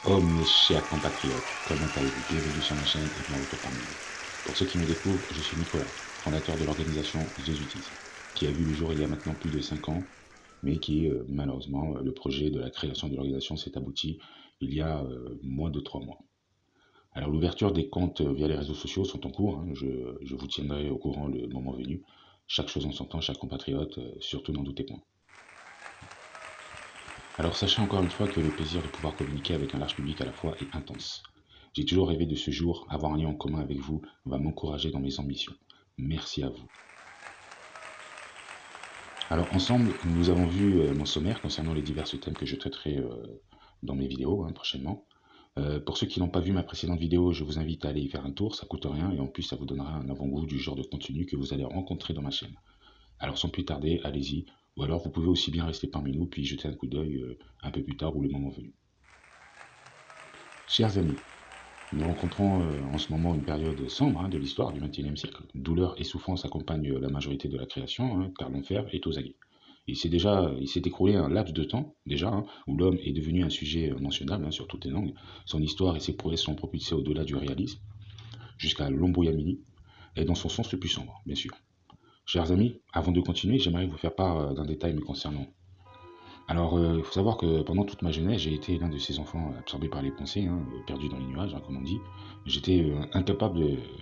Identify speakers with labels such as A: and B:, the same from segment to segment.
A: Oh mes chers compatriotes, comment allez-vous? Bienvenue sur ma chaîne et bien retour parmi nous. Pour ceux qui me découvrent, je suis Nicolas, fondateur de l'organisation Jésuitisme, qui a vu le jour il y a maintenant plus de 5 ans, mais qui, malheureusement, le projet de la création de l'organisation s'est abouti il y a moins de 3 mois. Alors l'ouverture des comptes via les réseaux sociaux sont en cours, hein, je vous tiendrai au courant le moment venu. Chaque chose en son temps, chaque compatriote, surtout n'en doutez point. Alors sachez encore une fois que le plaisir de pouvoir communiquer avec un large public à la fois est intense. J'ai toujours rêvé de ce jour, avoir un lien en commun avec vous va m'encourager dans mes ambitions. Merci à vous. Alors ensemble, nous avons vu mon sommaire concernant les divers thèmes que je traiterai dans mes vidéos prochainement. Pour ceux qui n'ont pas vu ma précédente vidéo, je vous invite à aller y faire un tour, ça coûte rien et en plus ça vous donnera un avant-goût du genre de contenu que vous allez rencontrer dans ma chaîne. Alors sans plus tarder, allez-y, ou alors vous pouvez aussi bien rester parmi nous puis jeter un coup d'œil un peu plus tard ou le moment venu. Chers amis, nous rencontrons en ce moment une période sombre de l'histoire du XXIe siècle. Douleur et souffrance accompagnent la majorité de la création, car l'enfer est aux aguets. Il s'est écroulé un laps de temps, déjà, où l'homme est devenu un sujet mentionnable sur toutes les langues. Son histoire et ses prouesses sont propulsées au-delà du réalisme, jusqu'à l'ombriamini, et dans son sens le plus sombre, bien sûr. Chers amis, avant de continuer, j'aimerais vous faire part d'un détail me concernant. Alors, il faut savoir que pendant toute ma jeunesse, j'ai été l'un de ces enfants absorbés par les pensées, perdus dans les nuages, comme on dit. J'étais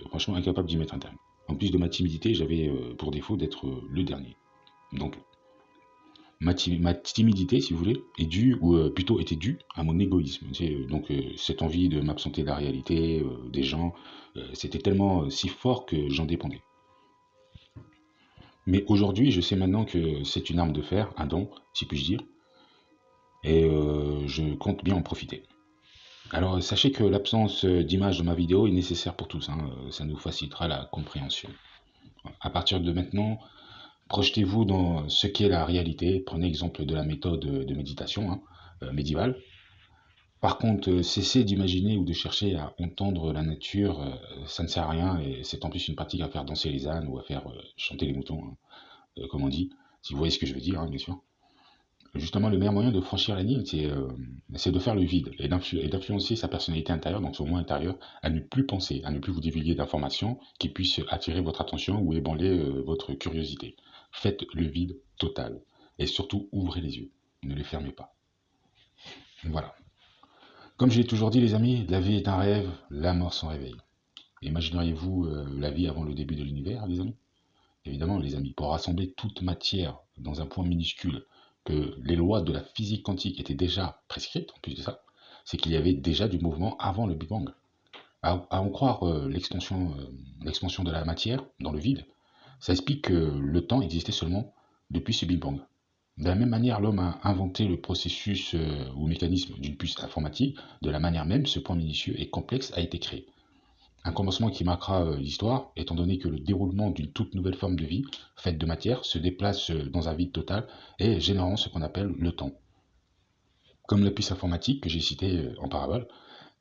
A: franchement incapable d'y mettre un terme. En plus de ma timidité, j'avais pour défaut d'être le dernier. Donc, ma timidité, si vous voulez, est due, ou plutôt était due à mon égoïsme. Donc, cette envie de m'absenter de la réalité, des gens, c'était tellement si fort que j'en dépendais. Mais aujourd'hui, je sais maintenant que c'est une arme de fer, un don, si puis-je dire, et je compte bien en profiter. Alors, sachez que l'absence d'image de ma vidéo est nécessaire pour tous, ça nous facilitera la compréhension. À partir de maintenant, projetez-vous dans ce qu'est la réalité, prenez exemple de la méthode de méditation médiévale. Par contre, cessez d'imaginer ou de chercher à entendre la nature, ça ne sert à rien et c'est en plus une pratique à faire danser les ânes ou à faire chanter les moutons, comme on dit, si vous voyez ce que je veux dire, bien sûr. Justement, le meilleur moyen de franchir la ligne, c'est de faire le vide et d'influencer sa personnalité intérieure, donc son moi intérieur, à ne plus penser, à ne plus vous divulguer d'informations qui puissent attirer votre attention ou ébranler votre curiosité. Faites le vide total et surtout ouvrez les yeux, ne les fermez pas. Voilà. Comme je l'ai toujours dit, les amis, la vie est un rêve, la mort s'en réveille. Imagineriez-vous la vie avant le début de l'univers, les amis? Évidemment, les amis, pour rassembler toute matière dans un point minuscule, que les lois de la physique quantique étaient déjà prescrites, en plus de ça, c'est qu'il y avait déjà du mouvement avant le Big Bang. À en croire l'expansion de la matière dans le vide, ça explique que le temps existait seulement depuis ce Big Bang. De la même manière, l'homme a inventé le processus ou mécanisme d'une puce informatique. De la manière même, ce point minutieux et complexe a été créé. Un commencement qui marquera l'histoire, étant donné que le déroulement d'une toute nouvelle forme de vie, faite de matière, se déplace dans un vide total et générant ce qu'on appelle le temps. Comme la puce informatique que j'ai citée en parabole,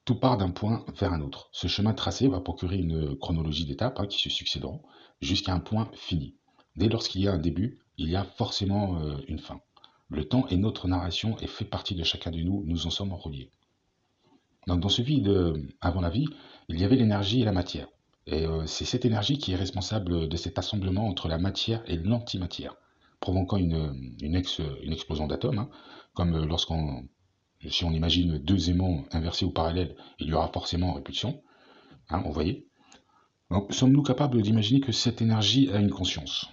A: tout part d'un point vers un autre. Ce chemin tracé va procurer une chronologie d'étapes qui se succéderont jusqu'à un point fini. Dès lorsqu'il y a un début, il y a forcément une fin. Le temps est notre narration et fait partie de chacun de nous, nous en sommes reliés. Donc dans ce vide avant la vie, il y avait l'énergie et la matière. Et c'est cette énergie qui est responsable de cet assemblement entre la matière et l'antimatière, provoquant une explosion d'atomes, comme si on imagine deux aimants inversés ou parallèles, il y aura forcément répulsion, vous voyez. Donc sommes-nous capables d'imaginer que cette énergie a une conscience?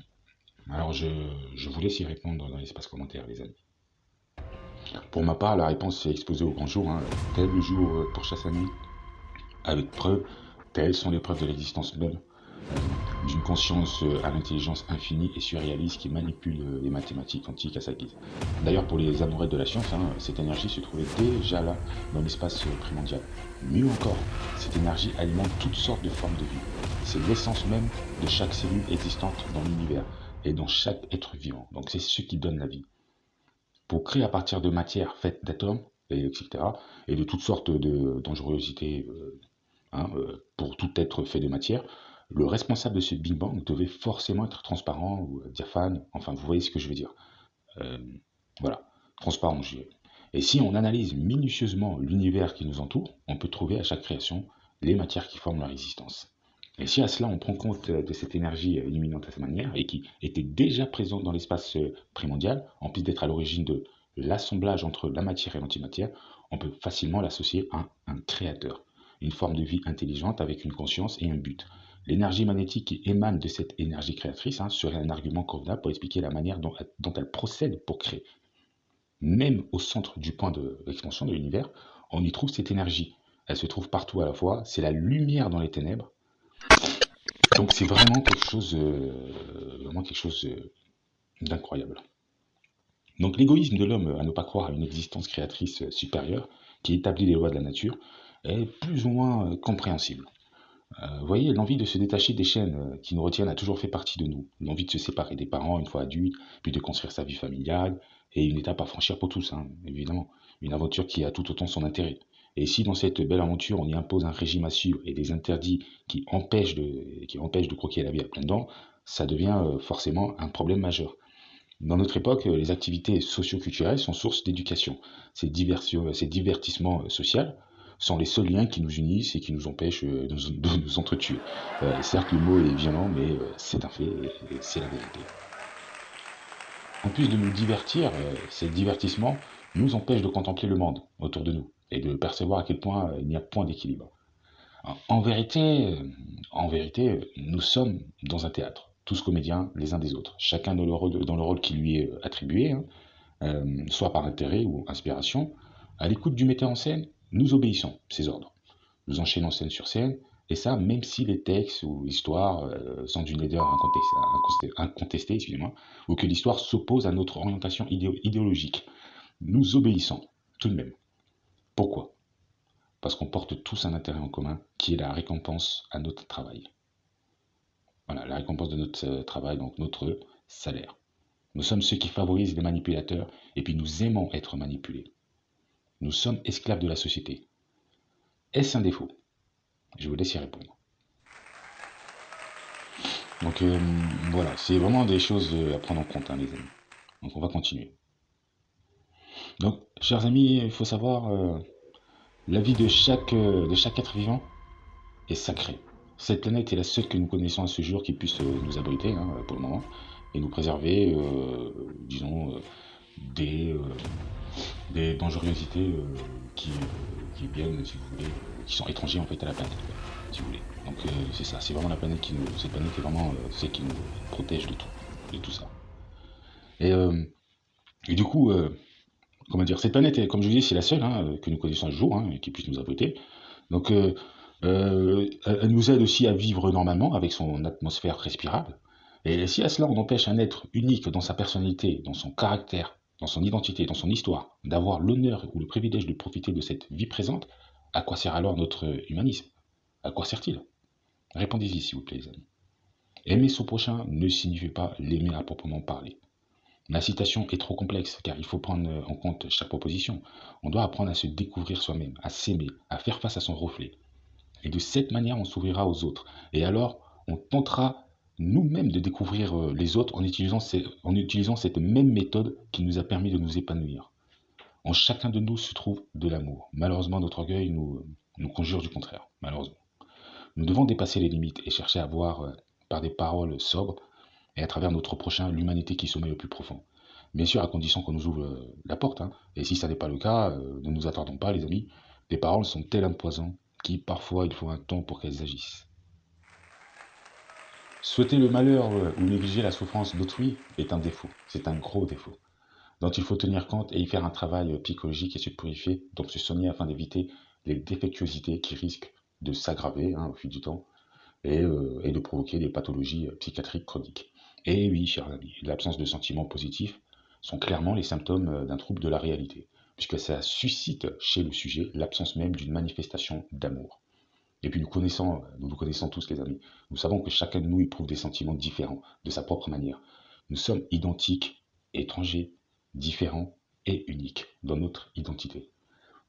A: Alors je vous laisse y répondre dans l'espace commentaire, les amis. Pour ma part, la réponse est exposée au grand jour, tel le jour pour chaque ami, avec preuve, telles sont les preuves de l'existence même d'une conscience à l'intelligence infinie et surréaliste qui manipule les mathématiques quantiques à sa guise. D'ailleurs, pour les amoureux de la science, cette énergie se trouvait déjà là dans l'espace primordial. Mieux encore, cette énergie alimente toutes sortes de formes de vie. C'est l'essence même de chaque cellule existante dans l'univers et dans chaque être vivant. Donc c'est ce qui donne la vie. Pour créer à partir de matière faite d'atomes, etc., et de toutes sortes de dangerosités pour tout être fait de matière, le responsable de ce Big Bang devait forcément être transparent ou diaphane, enfin vous voyez ce que je veux dire. Euh, voilà, transparent, je dirais. Et si on analyse minutieusement l'univers qui nous entoure, on peut trouver à chaque création les matières qui forment leur existence. Et si à cela on prend compte de cette énergie illuminante à sa manière, et qui était déjà présente dans l'espace primordial, en plus d'être à l'origine de l'assemblage entre la matière et l'antimatière, on peut facilement l'associer à un créateur, une forme de vie intelligente avec une conscience et un but. L'énergie magnétique qui émane de cette énergie créatrice serait un argument convenable pour expliquer la manière dont elle procède pour créer. Même au centre du point de l'expansion de l'univers, on y trouve cette énergie. Elle se trouve partout à la fois, c'est la lumière dans les ténèbres. Donc c'est vraiment quelque chose d'incroyable. Donc l'égoïsme de l'homme à ne pas croire à une existence créatrice supérieure qui établit les lois de la nature est plus ou moins compréhensible. Vous voyez, l'envie de se détacher des chaînes qui nous retiennent a toujours fait partie de nous. L'envie de se séparer des parents une fois adulte, puis de construire sa vie familiale, et une étape à franchir pour tous, évidemment. Une aventure qui a tout autant son intérêt. Et si dans cette belle aventure on y impose un régime à suivre et des interdits qui empêchent de croquer la vie à pleines dents, ça devient forcément un problème majeur. Dans notre époque, les activités socio-culturelles sont source d'éducation. Ces divertissements sociaux sont les seuls liens qui nous unissent et qui nous empêchent de nous entretuer. Certes, le mot est violent, mais c'est un fait et c'est la vérité. En plus de nous divertir, ces divertissements nous empêchent de contempler le monde autour de nous et de percevoir à quel point il n'y a point d'équilibre. En vérité, nous sommes dans un théâtre, tous comédiens les uns des autres, chacun dans le rôle qui lui est attribué, soit par intérêt ou inspiration. À l'écoute du metteur en scène, nous obéissons ses ordres. Nous enchaînons scène sur scène, et ça, même si les textes ou l'histoire sont d'une laideur incontestée, excusez-moi, ou que l'histoire s'oppose à notre orientation idéologique. Nous obéissons, tout de même. Pourquoi? Parce qu'on porte tous un intérêt en commun, qui est la récompense à notre travail. Voilà, la récompense de notre travail, donc notre salaire. Nous sommes ceux qui favorisent les manipulateurs, et puis nous aimons être manipulés. Nous sommes esclaves de la société. Est-ce un défaut? Je vous laisse y répondre. Donc voilà, c'est vraiment des choses à prendre en compte, les amis. Donc on va continuer. Donc, chers amis, il faut savoir, la vie de chaque être vivant est sacrée. Cette planète est la seule que nous connaissons à ce jour qui puisse nous abriter, pour le moment, et nous préserver, disons, des, euh, des dangerosités qui viennent, si vous voulez, qui sont étrangères en fait à la planète, quoi, si vous voulez. Donc c'est ça, c'est vraiment la planète cette planète est vraiment celle qui nous protège de tout ça. Et, et du coup, comment dire, cette planète, comme je vous dis, c'est la seule que nous connaissons à ce jour, qui puisse nous abriter. Donc elle nous aide aussi à vivre normalement avec son atmosphère respirable. Et si à cela on empêche un être unique dans sa personnalité, dans son caractère, dans son identité, dans son histoire, d'avoir l'honneur ou le privilège de profiter de cette vie présente, à quoi sert alors notre humanisme? À quoi sert-il? Répondez-y s'il vous plaît les amis. Aimer son prochain ne signifie pas l'aimer à proprement parler. La citation est trop complexe car il faut prendre en compte chaque proposition. On doit apprendre à se découvrir soi-même, à s'aimer, à faire face à son reflet. Et de cette manière, on s'ouvrira aux autres. Et alors, on tentera nous-mêmes de découvrir les autres en utilisant cette même méthode qui nous a permis de nous épanouir. En chacun de nous se trouve de l'amour. Malheureusement, notre orgueil nous conjure du contraire. Malheureusement. Nous devons dépasser les limites et chercher à voir par des paroles sobres et à travers notre prochain l'humanité qui sommeille au plus profond. Bien sûr, à condition qu'on nous ouvre la porte. Et si ça n'est pas le cas, ne nous attardons pas, les amis. Les paroles sont tel un poison qui, parfois, il faut un temps pour qu'elles agissent. Souhaiter le malheur ou négliger la souffrance d'autrui est un défaut. C'est un gros défaut dont il faut tenir compte et y faire un travail psychologique et se purifier, donc se soigner afin d'éviter les défectuosités qui risquent de s'aggraver au fil du temps et de provoquer des pathologies psychiatriques chroniques. Et oui, chers amis, l'absence de sentiments positifs sont clairement les symptômes d'un trouble de la réalité, puisque ça suscite chez le sujet l'absence même d'une manifestation d'amour. Et puis nous connaissons tous les amis, nous savons que chacun de nous éprouve des sentiments différents, de sa propre manière. Nous sommes identiques, étrangers, différents et uniques dans notre identité.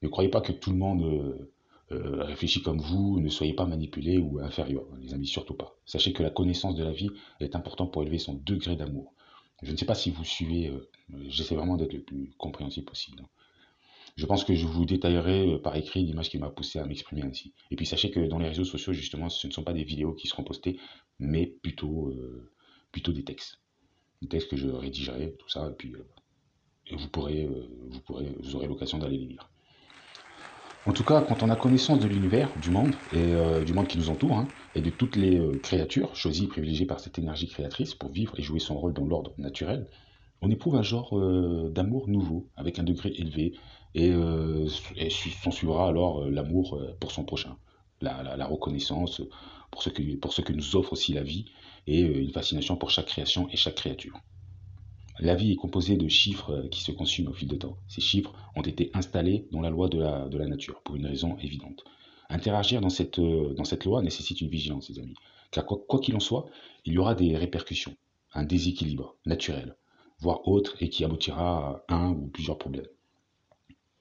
A: Ne croyez pas que tout le monde réfléchit comme vous, ne soyez pas manipulés ou inférieurs, les amis, surtout pas. Sachez que la connaissance de la vie est importante pour élever son degré d'amour. Je ne sais pas si vous suivez, j'essaie vraiment d'être le plus compréhensible possible. Je pense que je vous détaillerai par écrit l'image qui m'a poussé à m'exprimer ainsi. Et puis sachez que dans les réseaux sociaux, justement, ce ne sont pas des vidéos qui seront postées, mais plutôt des textes. Des textes que je rédigerai, tout ça, et puis vous aurez l'occasion d'aller les lire. En tout cas, quand on a connaissance de l'univers, du monde, et du monde qui nous entoure, hein, et de toutes les créatures choisies et privilégiées par cette énergie créatrice pour vivre et jouer son rôle dans l'ordre naturel, on éprouve un genre d'amour nouveau, avec un degré élevé, et s'en suivra alors l'amour pour son prochain, la reconnaissance pour ce que nous offre aussi la vie, et une fascination pour chaque création et chaque créature. La vie est composée de chiffres qui se consument au fil de temps. Ces chiffres ont été installés dans la loi de la nature, pour une raison évidente. Interagir dans cette loi nécessite une vigilance, les amis. Car quoi qu'il en soit, il y aura des répercussions, un déséquilibre naturel, voire autre, et qui aboutira à un ou plusieurs problèmes.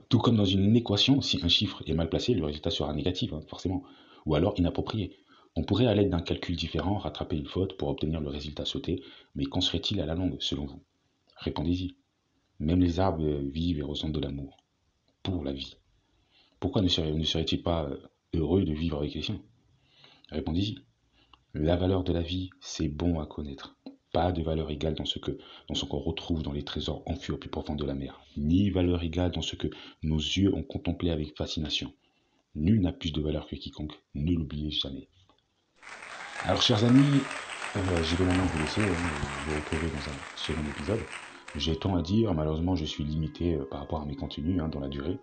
A: Tout comme dans une équation, si un chiffre est mal placé, le résultat sera négatif, hein, forcément, ou alors inapproprié. On pourrait, à l'aide d'un calcul différent, rattraper une faute pour obtenir le résultat souhaité, mais qu'en serait-il à la longue, selon vous? Répondez-y. Même les arbres vivent et ressentent de l'amour pour la vie. Pourquoi ne seraient-ils pas heureux de vivre avec les siens? Répondez-y. La valeur de la vie, c'est bon à connaître. Pas de valeur égale dans ce qu'on retrouve dans les trésors enfuis au plus profond de la mer, ni valeur égale dans ce que nos yeux ont contemplé avec fascination. Nul n'a plus de valeur que quiconque, ne l'oubliez jamais. Alors, chers amis, je vais maintenant vous laisser, vous retrouver dans un second épisode. J'ai tant à dire, malheureusement je suis limité par rapport à mes contenus dans la durée.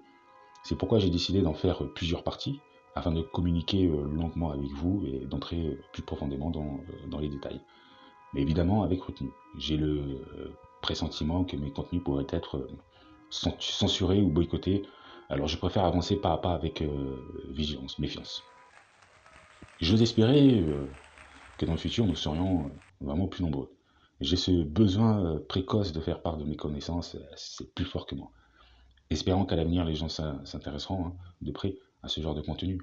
A: C'est pourquoi j'ai décidé d'en faire plusieurs parties, afin de communiquer longuement avec vous et d'entrer plus profondément dans les détails. Mais évidemment avec retenue. J'ai le pressentiment que mes contenus pourraient être censurés ou boycottés, alors je préfère avancer pas à pas avec vigilance, méfiance. J'ose espérer que dans le futur nous serions vraiment plus nombreux. J'ai ce besoin précoce de faire part de mes connaissances, c'est plus fort que moi. Espérons qu'à l'avenir les gens s'intéresseront de près à ce genre de contenu.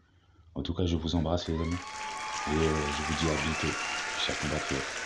A: En tout cas, je vous embrasse les amis, et je vous dis à bientôt, chers compatriotes.